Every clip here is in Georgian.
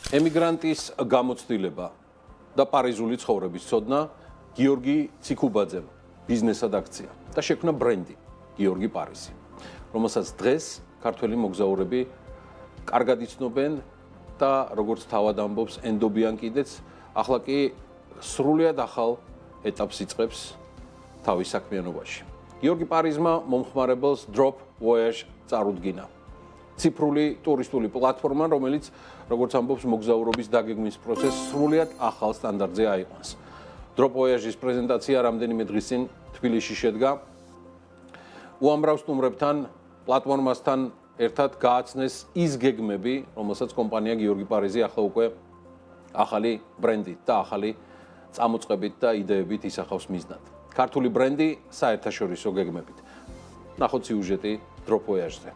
ემიგრანტის გამოცდილება და პარიზული ცხოვრების ცოდნა გიორგი ციქუბაძემ ბიზნესად აქცია და შექმნა ბრენდი გიორგი პარიზი, რომელსაც დღეს ქართველი მოგზაურები კარგად იცნობენ და როგორც თავად ამბობს ენდობიან კიდეც, ახლა კი სრულიად ახალ ეტაპს იწყებს თავის საქმიანობაში. გიორგი პარიზმა მომხმარებელს Drop Voyage წარუდგინა. ციფრული ტურისტული პლატფორმა, რომელიც როგორც ამბობს მოგზაურობის დაგეგმვის პროცესს სრულიად ახალ სტანდარტზე აიყვანს. Drop Voyage-ის პრეზენტაცია რამდენიმე დღის წინ თბილისში შედგა. უამრავ სტუმრებთან, პლატფორმასთან ერთად გააცნეს ის გეგმები, რომელსაც კომპანია გიორგი პარიზი ახლა უკვე ახალი ბრენდით და ახალი წამოწყებით და იდეებით ისახავს მიზნად. ქართული ბრენდი საერთაშორისო გეგმებით. ნახოთ სიუჟეტი Drop Voyage-ზე.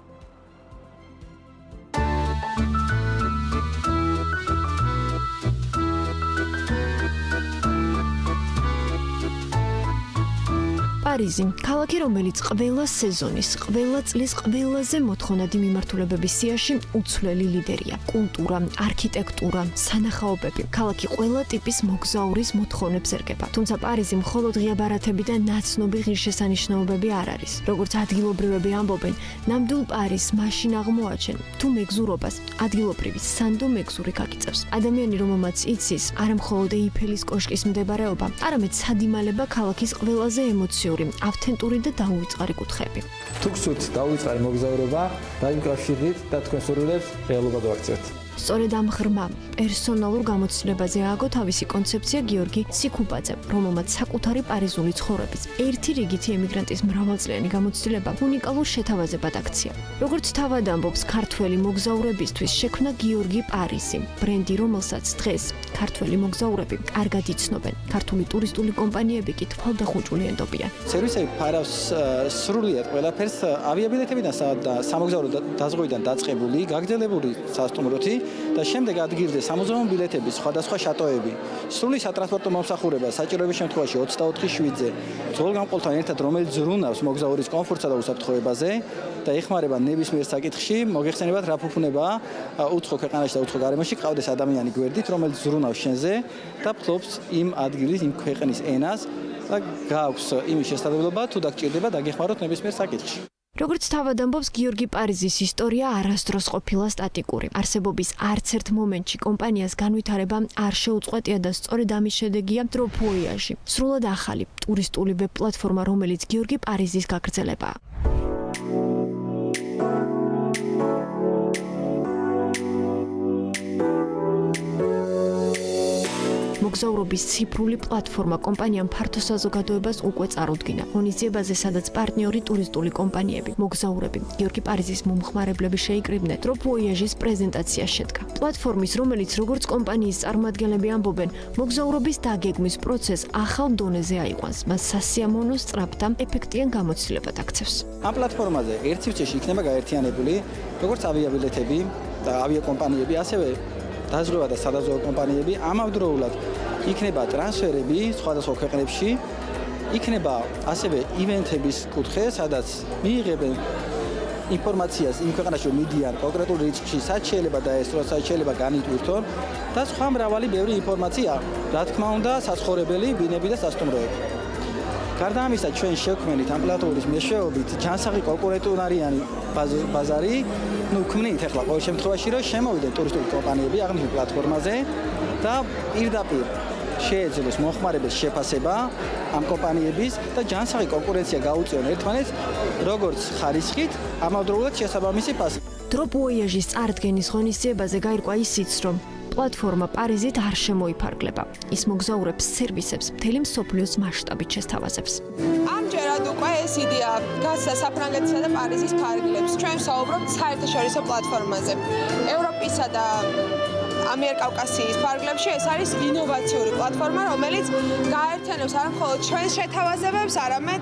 პარიზი, ქალაქი, რომელიც ყველა სეზონის, ყველა წლის ყველაზე მოთხოვნადი მიმართულებების სიაში უცვლელი ლიდერია. კულტურა, არქიტექტურა, სანახაობები, ქალაქი ყველა ტიპის მოგზაურის მოთხოვნებს ერგება. თუმცა პარიზი მხოლოდ ღია ბარათები და ნაცნობი ღირსშესანიშნაობები არ არის. როგორც ადგილობრივები ამბობენ, ნამდვილ პარიზს მაშინ აღმოაჩენ, თუ მეგზურობას ადგილობრივი სანდო მეგზური გაგიწევს. ადამიანი, რომელმაც იცის, არა მხოლოდ ეიფელის კოშკის მდებარეობა, არამედ სადიმალება ქალაქის ყველაზე ემოციური ავთენტური და დაუვიწყარი კუთხეები. თუ გსურთ დაუვიწყარი მოგზაურობა, დაიმკავშირდით და თქვენ სურვილებს რეალობად ვაქცევთ. სწორედ ამ ღრმა პერსონალურ გამოცდილებაზე ააგო თავისი კონცეფცია გიორგი ციქუბაძემ, რომელმაც საკუთარი პარიზული ცხოვრების ერთი რიგითი ემიგრანტის მრავალწლიანი გამოცდილება უნიკალურ შეთავაზებად აქცია. როგორც თავად ამბობს, ქართველი მოგზაურებისთვის შექმნა გიორგი პარიზი, ბრენდი, რომელსაც დღეს ქართველი მოგზაურები კარგად იცნობენ. ქართული ტურისტული კომპანიები კი თვალდახუჭული ენდობიან. სერვისები ფარავს სრულიად ყველაფერს, ავიაბილეთებიდან და სამოგზაურო დაზღვევიდან დაწყებული, გაგრძელებული სასტუმროთი და შემდეგ ადგილზე სამუზეუმო ბილეთები, სხვადასხვა შატოები, სრული სატრანსპორტო მომსახურება, საჭიროების შემთხვევაში 24/7-ზე, ძღოლგამყოფელთან ერთად, რომელიც ზრუნავს მოგზაურის კომფორტსა და უსაფრთხოებაზე და ეხმარება ნებისმიერ საკითხში, მოგეხსენებათ რა ფუფუნებაა უცხო ქვეყანაში და უცხო გარემოში ყავდეს ადამიანი გვერდით, რომელიც ზრუნავს შენზე და ფლობს იმ ადგილის, იმ ქვეყნის ენას და გააქვს იმის შესაძლებლობა, თუ დაგჭირდება დაგეხმაროთ ნებისმიერ საკითხში. როგორც თავად ამბობს, გიორგი პარიზის ისტორია არასდროს ყოფილა სტატიკური. არსებობის არც ერთ მომენტში კომპანიას განვითარება არ შეუწყვეტია და სწორედ ამის შედეგია Drop Voyage, სრულად ახალი ტურისტული ვებ პლატფორმა, რომელიც გიორგი პარიზის გაგრძელებაა. მოგზაურობის ციფრული პლატფორმა კომპანიამ ფართო საზოგადოებას უკვე წარუდგინა. ღონისძიებაზე, სადაც პარტნიორი ტურისტული კომპანიები, მოგზაურები, გიორგი პარიზის მომხმარებლები შეიკრიბნენ, Drop Voyage-ის პრეზენტაცია შედგა. პლატფორმის, რომელიც როგორც კომპანიის წარმომადგენლები ამბობენ, მოგზაურობის დაგეგმვის პროცესს ახალ დონეზე აიყვანს, მას სასიამოვნო სწრაფ და ეფექტიან გამოცდილებად აქცევს. ამ პლატფორმაზე ერთ სივრცეში იქნება გაერთიანებული როგორც ავიაბილეთები და ავიაკომპანიები, ასევე დაზღვევა და სადაზღვევო კომპანიები, ამავდროულად იქნება ტრანსფერები სხვადასხვა ქვეყნებში, იქნება ასევე ივენთების კუთხე, სადაც მიიღებენ ინფორმაციას იმ ქვეყანაში რომ მიდიან კონკრეტულ რიცხვში, სად შეიძლება დაესწროს, სად შეიძლება განიტვირთონ და სხვა მრავალი ბევრი ინფორმაცია, რა თქმა უნდა, საცხოვრებელი, ბინები და სასტუმროები. გარდა ამისა, ჩვენ შევქმნით ამ პლატფორმის მეშვეობით ჯანსაღი კონკურენტუნარიანი ბაზარი, ქმნით ახლა ყოველ შემთხვევაში, რომ შემოვიდნენ ტურისტული კომპანიები აღნიშნულ პლატფორმაზე და პირდაპირ შეეძლოს მომხმარებელს შეფასება ამ კომპანიების და ჯანსაღი კონკურენცია გაუწიონ ერთმანეთს, როგორც ხარისხით, ამავდროულად შესაბამისი ფასით. Drop Voyage-ის წარდგენის ღონისძიებაზე გაირკვა ისიც, რომ პლატფორმა პარიზით არ შემოიფარგლება. ის მოგზაურებს სერვისებს მთელი მსოფლიოს მასშტაბით შესთავაზებს. ამჯერად უკვე ეს იდეა გასცა საფრანგეთისა და პარიზის ფარგლებს. ჩვენ ვსაუბრობთ საერთაშორისო პლატფორმაზე. ევროპისა და ამიერკავკასიის ფარგლებში ეს არის ინოვაციური პლატფორმა, რომელიც გაერთიანებს არა მხოლოდ ჩვენს შეთავაზებებს, არამედ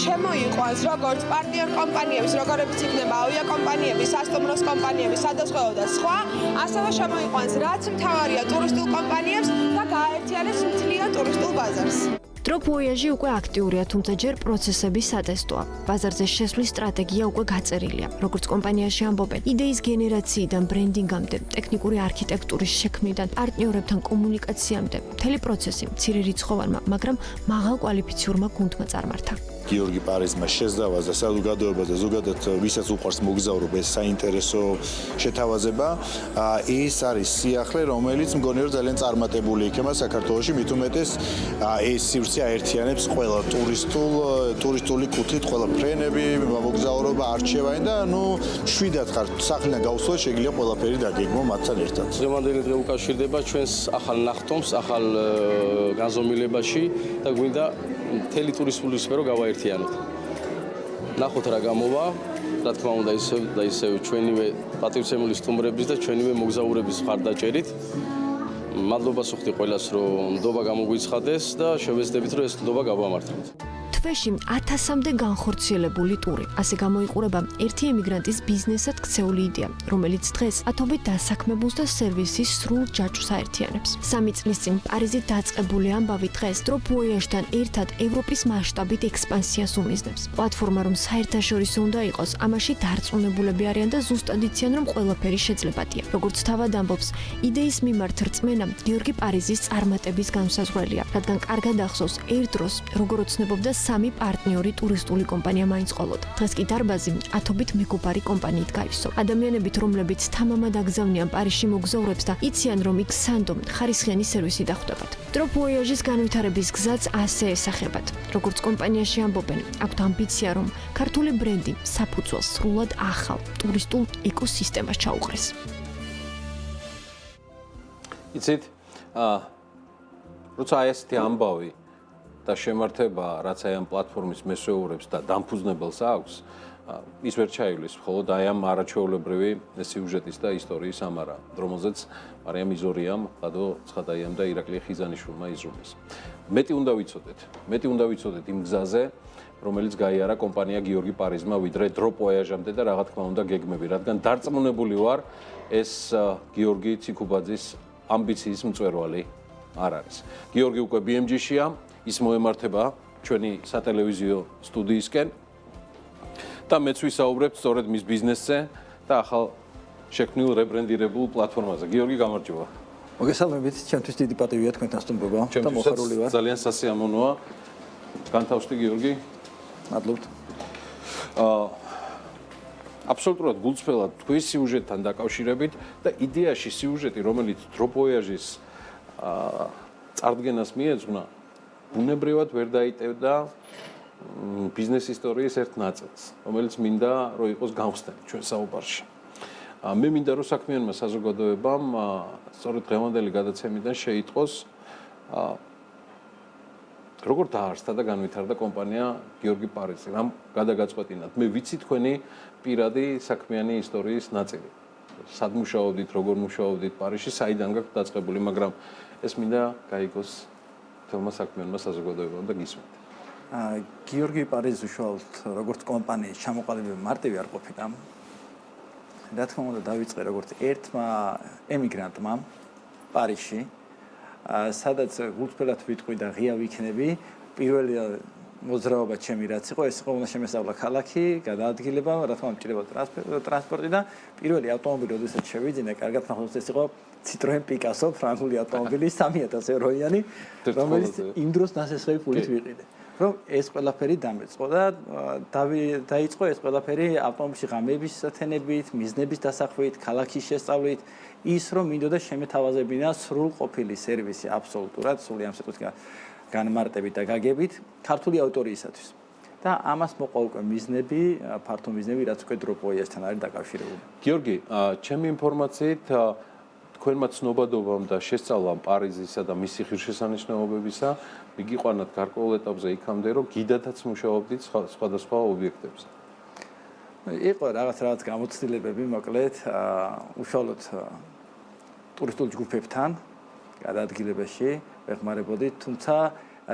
შემოიყვანს როგორც პარტნიორ კომპანიების, როგორებიც იქნება ავიაკომპანიები, სასტუმროს კომპანიები, სადაზღვევო და სხვა, ასევე შემოიყვანს რაც მთავარია ტურისტულ კომპანიებს და გააერთიანებს მთლიან ტურისტულ ბაზარს. Drop Voyage უკვე აქტიურია, თუმცა ჯერ პროცესების სატესტოა. ბაზარზე შესვლის სტრატეგია უკვე გაწერილია. Როგორც კომპანიაში ამბობენ, იდეის გენერაციიდან ბრენდინგამდე, ტექნიკური არქიტექტურის შექმნიდან, პარტნიორებთან კომუნიკაციამდე, მთელი პროცესი მცირე რიცხოვანმა, მაგრამ მაღალ კვალიფიციურმა გუნდმა წარმართა. გიორგი პარიზმა შეზავაზა საზოგადოებას და ზოგადად ვისაც უყვარს მოგზაურობა ეს საინტერესო შეთავაზება. ეს არის სიახლე, რომელიც მგონი რომ ძალიან წარმატებული იქნება საქართველოში, მით უმეტეს ეს სივრცე აერთიანებს ყველა ტურისტული კუთხით, ყველა ფრენები, მოგზაურობა, არჩევანი და შვიდად ხარ სახლიდან გავსვლას შეგიძლია ყველაფერი დაგეგმო მათთან ერთად. დღევანდელი დღე უკავშირდება ჩვენს ახალ ნახტომს, ახალ განზომილებაში და გვინდა მთელი ტურისტული სფერო გავაერთიანოთ. ნახოთ რა გამოვა, რა თქმა უნდა ისევ ჩვენივე პატივცემული სტუმრების და ჩვენივე მოგზაურების მხარდაჭერით. მადლობა სუხდი ყველას, რომ ნდობა გამოგვიცხადეს და შევეცდებით, რომ ეს ნდობა გავამართლოთ. თვეში 1000-მდე განხორციელებული ტური. ასე გამოიყურება ერთი ემიგრანტის ბიზნესად ქცეული იდეა, რომელიც დღეს ათობით დასაქმებულს და სერვისის სრულ ჯაჭვს აერთიანებს. 3 წლის წინ პარიზით დაწყებული ამბავი დღეს Drop Voyage-თან ერთად ევროპის მასშტაბით ექსპანსიას უმიზნებს. პლატფორმა რომ საერთაშორისო უნდა იყოს, ამაში დარწმუნებულები არიან და ზუსტად იციან, რომ ყველაფერი შეძლებადია. როგორც თავად ამბობს, იდეის მიმართ რწმენა გიორგი პარიზის წარმატების განსაზღვრელია, რადგან კარგად ახსოვს ერთ დროს, როგორ ოცნებობდა 3 პარტნიორი ტურისტული კომპანია მაინც ყოლოდა. დღეს კი დარბაზი ათობით მეგობარი კომპანიით გაივსო. ადამიანებით, რომლებიც თამამად აგზავნიან პარიზში მოგზაურებს და იციან, რომ იქ სანდო ხარისხიანი სერვისი დახვდებათ. Drop Voyage-ის განვითარების გზაც ასე ესახებათ. როგორც კომპანიაში ამბობენ, აქვთ ამბიცია, რომ ქართული ბრენდი საფუძველს სრულად ახალ ტურისტულ ეკოსისტემას ჩაუყრეს. იცით, როცა ესეთი ამბავი და შემართება, რაც აი ამ პლატფორმის მესვეურებს და დამფუძნებელს აქვს, ის ვერ ჩაივლის, მხოლოდ აი ამ არაჩვეულებრივი სიუჟეტის და ისტორიის ამარა, რომელზეც მარიამ იზორიამ, ლადო ცხადაიამ და ირაკლი ხიზანიშვილმა იზრუნეს. მეტი უნდა ვიცოდეთ იმ გზაზე, რომელიც გაიარა კომპანია გიორგი პარიზმა, ვიდრე Drop Voyage-მდე და რა თქმა უნდა გეგმები, რადგან დარწმუნებული ვარ, ეს გიორგი ციკუბაძის ამბიციის მწვერვალი არ არის. გიორგი უკვე BMG-შია, ის მოემართება ჩვენი სატელევიზიო სტუდიისკენ და მეც ვისაუბრებთ სწორედ მის ბიზნესზე და ახალ შექმნილ რებრენდირებულ პლატფორმაზე. გიორგი, გამარჯობა. მოგესალმებით, ჩემთვის დიდი პატივია თქვენთან სტუმრობა და მოხარული ვარ. ძალიან სასიამოვნოა. განთავსდი გიორგი. მადლობთ. აბსოლუტურად გულწრფელად თქვის სიუჟეტთან დაკავშირებით და იდეაში სიუჟეტი, რომელიც Drop Voyage-ის წარდგენას მიეძღვნა, ბუნებრივად ვერ დაიტევდა ბიზნეს ისტორიის ერთ ნაწილს, რომელიც მინდა რომ იყოს გამხსნელი ჩვენ საუბარში. მე მინდა რომ საქმიანმა საზოგადოებამ სწორედ დღევანდელი გადაცემიდან შეიტყოს როგორ დაარსდა და განვითარდა კომპანია გიორგი პარიზი. რამ გადაგაწყვეტინათ? მე ვიცი თქვენი პირადი საქმიანი ისტორიის ნაწილი. სად მუშაობდით, როგორ მუშაობდით პარიზში, საიდან გაქვთ დაწყებული, მაგრამ ეს მინდა გაიგოს თელმა საქმიანმა საზოგადოებამ და გისმენთ. გიორგი პარიზი უშუალოდ როგორც კომპანიის ჩამოყალიბება მარტივი არ ყოფილა. რა თქმა უნდა დავიწყე როგორც ერთმა ემიგრანტმა პარიზში, სადაც გულწრფელად ვიტყვი და ღია ვიქნები, პირველი მოძრაობა ჩემი რაც იყო, ეს იყო უნდა შემესწავლა ქალაქი, გადაადგილება, რა თქმა უნდა მჭირდება ტრანსპორტი და პირველი ავტომობილი როდესაც შევიძინე, კარგად ნახოთ ეს იყო Citroen Picasso, ფრანგული ავტომობილი 3000 ევროიანი, რომელიც იმ დროს ნასესხები ფულით ვიყიდე. რომ ეს ყველაფერი დამეწყო და დაიწყო ეს ყველაფერი ავტომობილში ღამეების სათენებით, მიზნების დასახვით, ქალაქის შესწავლით, ის რომ მინდოდა შემეთავაზებინა სრულყოფილი სერვისი აბსოლუტურად, სული ამ სიტყვის განმარტებით და გაგებით ქართული აუდიტორიისათვის. და ამას მოყვა უკვე მიზნები, ფართო მიზნები, რაც უკვე Drop Voyage-თან არის დაკავშირებული. გიორგი, ჩემი ინფორმაციით თქვენმა ცნობადობამ და შესწავლამ პარიზისა და მისი ღირსშესანიშნაობებისა მიგიყვანათ გარკვეულ ეტაპზე იქამდე, რომ გიდათაც მუშაობდით სხვადასხვა ობიექტებზე. იყო რაღაც გამოცდილებები, მოკლედ, უშუალოდ ტურისტულ ჯგუფებთან გადაადგილებაში ვეხმარებოდით, თუმცა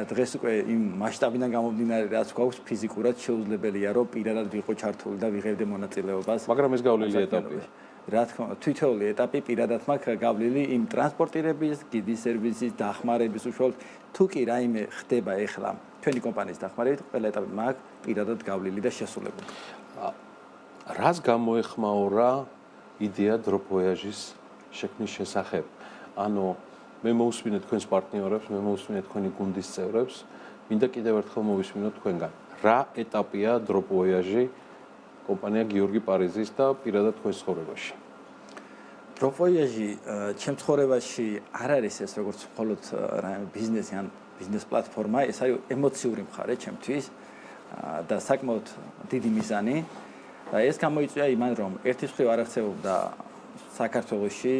დღეს უკვე იმ მასშტაბიდან გამომდინარე, რაც გვაქვს ფიზიკურად შეუძლებელია, რომ პირადად ვიყო ჩართული და ვიღებდე მონაწილეობას. მაგრამ ეს გავლილი ეტაპია. რა თქმა უნდა, თითოეული ეტაპი პირადად მაქვს გავლილი იმ ტრანსპორტირების, გიდის სერვისის, დახმარების უშუალოდ თუ კი რაიმე ხდება ეხლა ჩვენი კომპანიის დახმარებით, ყველა ეტაპი მაქვს პირადად გავლილი და შესრულებული. რას გამოეხმაურა იდეა Drop Voyage-ის შექმნის შესახებ? ანუ მე მოусმინე თქვენს პარტნიორებს, მე მოусმინე თქვენი გუნდის წევრებს, მინდა კიდევ ერთხელ მოვისმინოთ თქვენგან. რა ეტაპია Drop Voyage კომპანია გიორგი პარიზის და პირადად თქვენს ცხოვრებაში? Drop Voyage ჩემ ცხოვრებაში არ არის ეს როგორც მხოლოდ ბიზნესი ან ბიზნეს პლატფორმა, ეს არის ემოციური მხარე ჩემთვის და საკმაოდ დიდი მიზანი. და ეს გამოიწვია იმან, რომ ერთის მხრივ არ აღწევდა საქართველოში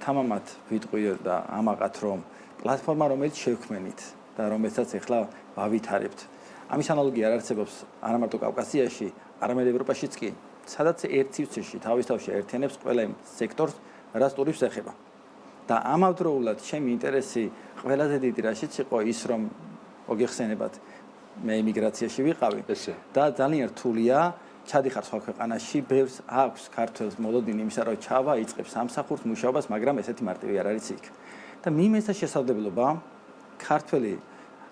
თამამად ვიტყვი და ამაყად, რომ პლატფორმა, რომელიც შევქმნით და რომელსაც ახლა ვავითარებთ. ამის ანალოგია არ არსებობს არა მარტო კავკასიაში, არამედ ევროპაშიც კი, სადაც ერთ სივრცეში თავისთავად აერთიანებს ყველა იმ სექტორს, რაც ტურიზმს ეხება. და ამავდროულად ჩემი ინტერესი ყველაზე დიდი რაშიც იყო ის, რომ მოგეხსენებათ, მე ემიგრაციაში ვიყავი და ძალიან რთულია ჩადიხარ სხვა ქვეყანაში, ბევრს აქვს ქართველს მოლოდინი იმისა, რომ ჩავა, იწყებს სამსახურს, მუშაობას, მაგრამ ესეთი მარტივი არ არის იქ. და მიმეცა შესაძლებლობა ქართველი,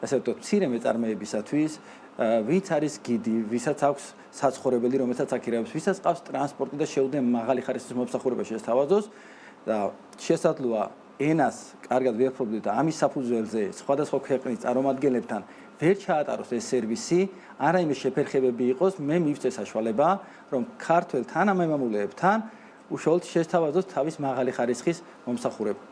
ასე ვთქვათ, მცირე მეწარმეებისათვის, ვინც არის გიდი, ვისაც აქვს საცხოვრებელი, რომელსაც აქ-იქ, ვისაც ყავს ტრანსპორტი და შეუძლია მაღალი ხარისხის მომსახურება შესთავაზოს და შესაძლოა ენას კარგად ვიაფრობდეთ და ამის საფუძველზე სხვადასხვა ქვეყნის წარმომადგენლებთან ვერ ჩაატაროს ეს სერვისი, არა იმის შეფერხებები იყოს, მე მივწე საშუალება, რომ ქართველ თანამემამულეებთან უშუალოდ შესთავაზოს თავის მაღალი ხარისხის მომსახურება.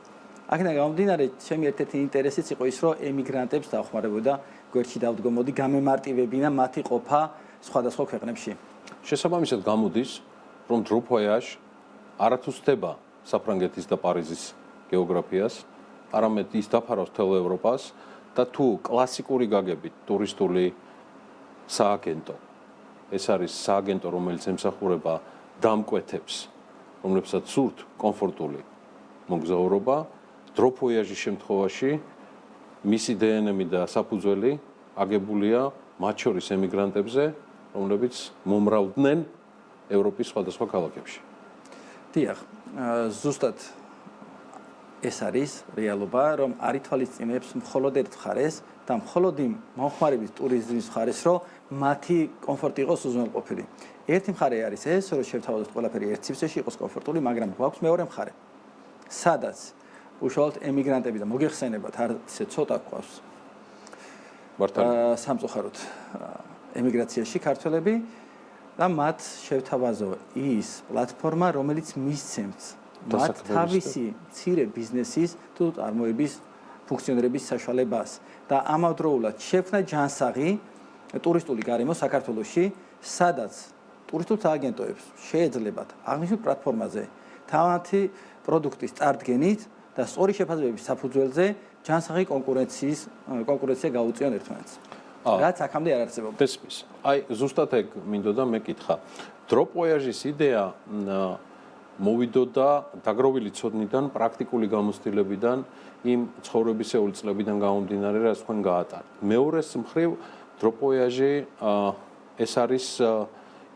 აქედან გამომდინარე, ჩემი ერთ-ერთი ინტერესიც იყო ის, რომ ემიგრანტებს დაეხმარებოდა გვერდში დავდგომოდი, გამემარტივებინა მათი ყოფა სხვადასხვა ქვეყნებში. შესაბამისად გამოდის, რომ Drop Voyage არათუ ხდება საფრანგეთის და პარიზის გეოგრაფიას, არამედ ის დაფარავს მთელ ევროპას და თუ კლასიკური გაგებით ტურისტული სააგენტო, ეს არის სააგენტო, რომელიც ემსახურება დამკვეთებს, რომლებსაც სურთ კომფორტული მოგზაურობა, Drop Voyage-ის შემთხვევაში მისი დნმ და საფუძველი აგებულია მათ შორის ემიგრანტებზე, რომლებიც მომრავლდნენ ევროპის სხვადასხვა ქალაქებში. დიახ, ზუსტად ეს არის რეალობა, რომ არ ითვალისწინებს მხოლოდ ერთ მხარეს და მხოლოდ იმ მომხმარების ტურიზმის მხარეს, რომ მათი კომფორტი იყოს უზრუნველყოფილი. ერთი მხარე არის ეს, რომ შევთავაზოთ ყველაფერი ერთ სივრცეში იყოს კომფორტული, მაგრამ გვაქვს მეორე მხარე, სადაც უშუალოდ ემიგრანტები და მოგეხსენებათ, არცე ცოტა გვყავს სამწუხაროდ ემიგრაციაში ქართველები და მათ შევთავაზო ის პლატფორმა, რომელიც მისცემს მათ თავისი მცირე ბიზნესის თუ წარმოების ფუნქციონირების საშუალებას და ამავდროულად შექმნა ჯანსაღი ტურისტული გარემო საქართველოში, სადაც ტურისტულ სააგენტოებს შეეძლებათ აღნიშნულ პლატფორმაზე თავისი პროდუქტის წარდგენით და სწორი შეფასებების საფუძველზე ჯანსაღი კონკურენცია გაუწიონ ერთმანეთს. რაც აქამდე არ არსებობდა. Տեսმის. Აი, ზუსტად ეგ მინდოდა მეკითხა. Drop Voyage-ის იდეა მოვიდოდა დაგროვილი ცოდნიდან, პრაქტიკული გამოცდილებიდან, იმ ცხოვრებისეული წლებიდან გამომდინარე, რაც თქვენ გაატარეთ. მეორეს მხრივ, Drop Voyage ეს არის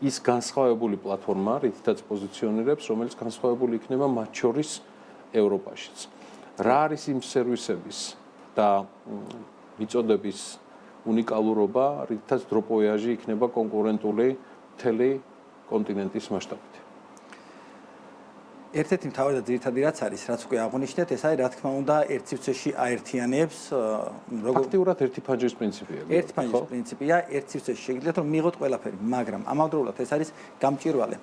ის განსხვავებული პლატფორმა, რითაც პოზიციონირებს, რომელიც განსხვავებული იქნება მათ შორის ევროპაშიც. რა არის იმ სერვისების და მიწოდების უნიკალურობა, რითაც Drop Voyage იქნება კონკურენტული მთელი კონტინენტის მასშტაბით? ერთ-ერთი მთავარი და ძირითადი რაც არის, რაც უკვე აღნიშნეთ, ეს არის რა თქმა უნდა ერთ სივრცეში აერთიანებს ფაქტიურად ერთი ფანჯრის პრინციპია. ერთი ფანჯრის პრინციპია, ერთ სივრცეში შეგიძლიათ რომ მიიღოთ ყველაფერი, მაგრამ ამავდროულად ეს არის გამჭვირვალე,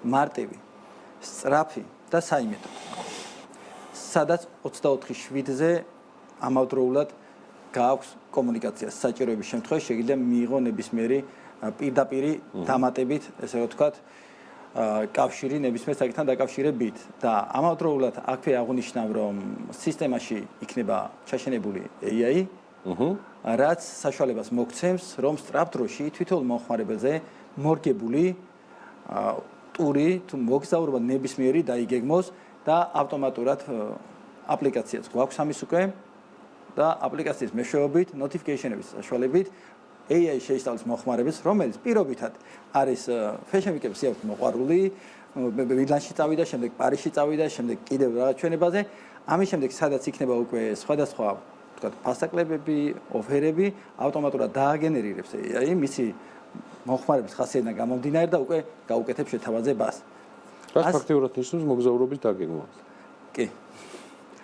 მარტივი, სწრაფი და საიმედო. სადაც 24/7-ზე ამავდროულად გააქვს კომუნიკაცია საჭიროების შემთხვევაში შეიძლება მიიღო ნებისმიერი პირდაპირი დამატებით, ესე ვთქვათ, კავშირი ნებისმიერ საკითხთან დაკავშირებით და ამავდროულად აქვე აღნიშნავ, რომ სისტემაში იქნება ჩაშენებული AI, რაც საშუალებას მოგცემს, რომ სწრაფ დროში თვითონ მომხმარებელზე მორგებული ტური თუ მოგზაურობა ნებისმიერი დაიგეგმოს და ავტომატურად აპლიკაციაც გვაქვს ამის უკვე და აპლიკაციის მეშვეობით, notification-ების საშუალებით AI შეისწავლის მომხმარებელს, რომელიც პირობითად არის fashion week-ებში მოყვარული, მილანში წავიდა, შემდეგ პარიზში წავიდა, შემდეგ კიდევ რაღაც ჩვენებაზე. ამის შემდეგ სადაც იქნება უკვე სხვადასხვა ვთქვათ ფასაკლებები, ოფერები ავტომატურად დააგენერირებს AI მისი მოხმარების ხასიათიდან გამომდინარე და უკვე გაუკეთებს შეთავაზებას. რაც ფაქტიურად ნიშნავს მოგზაურობის დაგეგმვას. კი.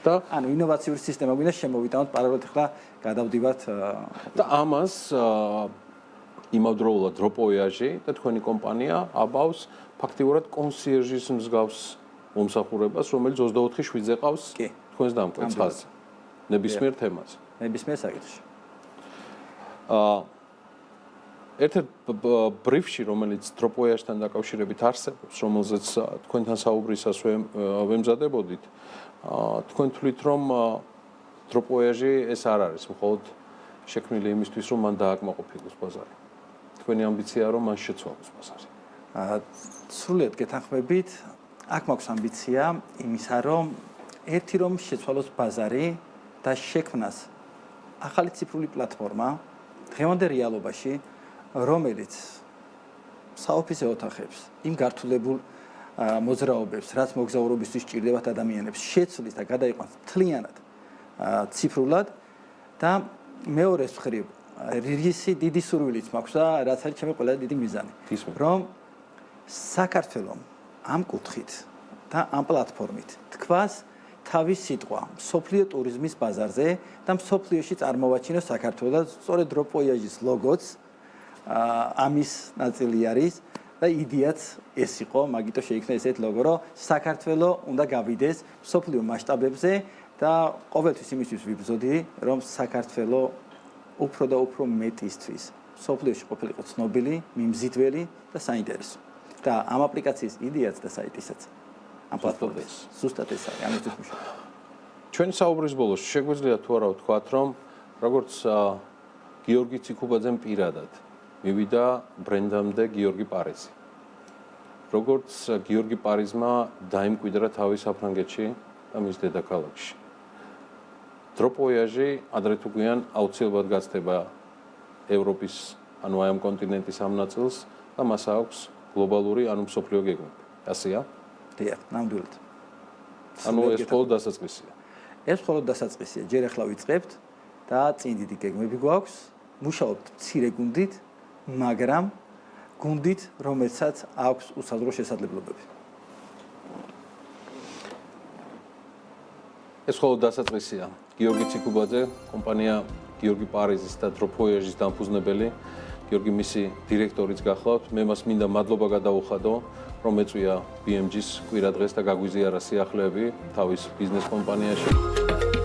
და ანუ ინოვაციური სისტემა გვინდა შემოვიტანოთ პარალელურად ახლა გადავდივართ და ამას იმავდროულად დროპოიაჟი და თქვენი კომპანია აბავს ფაქტიურად კონსიერჟის მსგავს მომსახურებას, რომელიც 24/7-ზე ყავს თქვენს დამკვეთს ხაზზე. ნებისმიერ თემაზე. ნებისმიერ საკითხში. ერთ-ერთ ბრიფში, რომელიც დროპოიაჟთან დაკავშირებით არსებობს, რომელზეც თქვენთან საუბრისას ვემზადებოდით, თქვენ თვლით, რომ დროპოიაჟი ეს არ არის მხოლოდ შექმნილი იმისთვის, რომ მან დააკმაყოფილოს ბაზარი. თქვენი ამბიცია რომ მან შეცვალოს ბაზარი. სრულიად გეთანხმებით, აქ მაქვს ამბიცია იმისა, რომ ერთი რომ შეცვალოს ბაზარი და შექმნას ახალი ციფრული პლატფორმა დღევანდელ რეალობაში, რომელიც საოფისე ოთახებს, იმ გართულებულ მოძრაობებს, რაც მოგზაურობისთვის სჭირდებათ ადამიანებს, შეცვლის და გადაიყვანს მთლიანად ციფრულად და მეორე მხრივ რისი დიდი სურვილიც მაქვს და რაც არის ჩემი ყველაზე დიდი მიზანი, რომ საქართველოს ამ კუთხით და ამ პლატფორმით თქვას თავის სიტყვა მსოფლიო ტურიზმის ბაზარზე და მსოფლიოში წარმოვაჩინოს საქართველოს და სწორედ დროპოიაჟის ლოგოც ამის ნაწილი არის და იდეაც ეს იყო, მაგიტო შეიქმნა ესეთ ლოგო, რომ საქართველოს უნდა გავიდეს მსოფლიო მასშტაბებზე და ყოველთვის იმისთვის ვიბრძოდი, რომ საქართველოს უფრო და უფრო მეტისთვის მსოფლიოში ყოფილიყო ცნობილი, მიმზიდველი და საინტერესო. და ამ აპლიკაციის იდეაც და საიტისაც ამ პლატფორმის ზუსტად ეს არის, ამისთვის მუშაობ. ჩვენი საუბრის ბოლოს შეგვიძლია თუ არა ვთქვათ, რომ როგორც გიორგი ციკუბაძემ პირადად მივიდა ბრენდამდე გიორგი პარიზი. როგორც გიორგი პარიზმა დაიმკვიდრა თავი საფრანგეთში და მის დედაქალაქში. დროპოიაჟი ადრე თუ გვიან აუცილებლად გაცდება ევროპის, ანუ აი ამ კონტინენტის ამ ნაწილს და მას აქვს გლობალური, ანუ მსოფლიო გეგმები. ასეა? დიახ, ნამდვილად. ანუ ეს მხოლოდ დასაწყისია. ეს მხოლოდ დასაწყისია. ჯერ ახლა ვიწყებთ და წინ დიდი გეგმები გვაქვს. მუშაობთ მცირე გუნდით, მაგრამ გუნდით, რომელსაც აქვს უსაზღვრო შესაძლებლობები. ეს მხოლოდ დასაწყისია. გიორგი ციკუბაძე, კომპანია გიორგი პარიზის და დროპოიაჟის დამფუძნებელი, გიორგი მისი დირექტორიც გახლავთ. მე მას მინდა მადლობა გადაუხადო, რომ ეწვია BMG-ს კვირა დღეს და გაგვიზიარა სიახლეები თავის ბიზნეს კომპანიაში.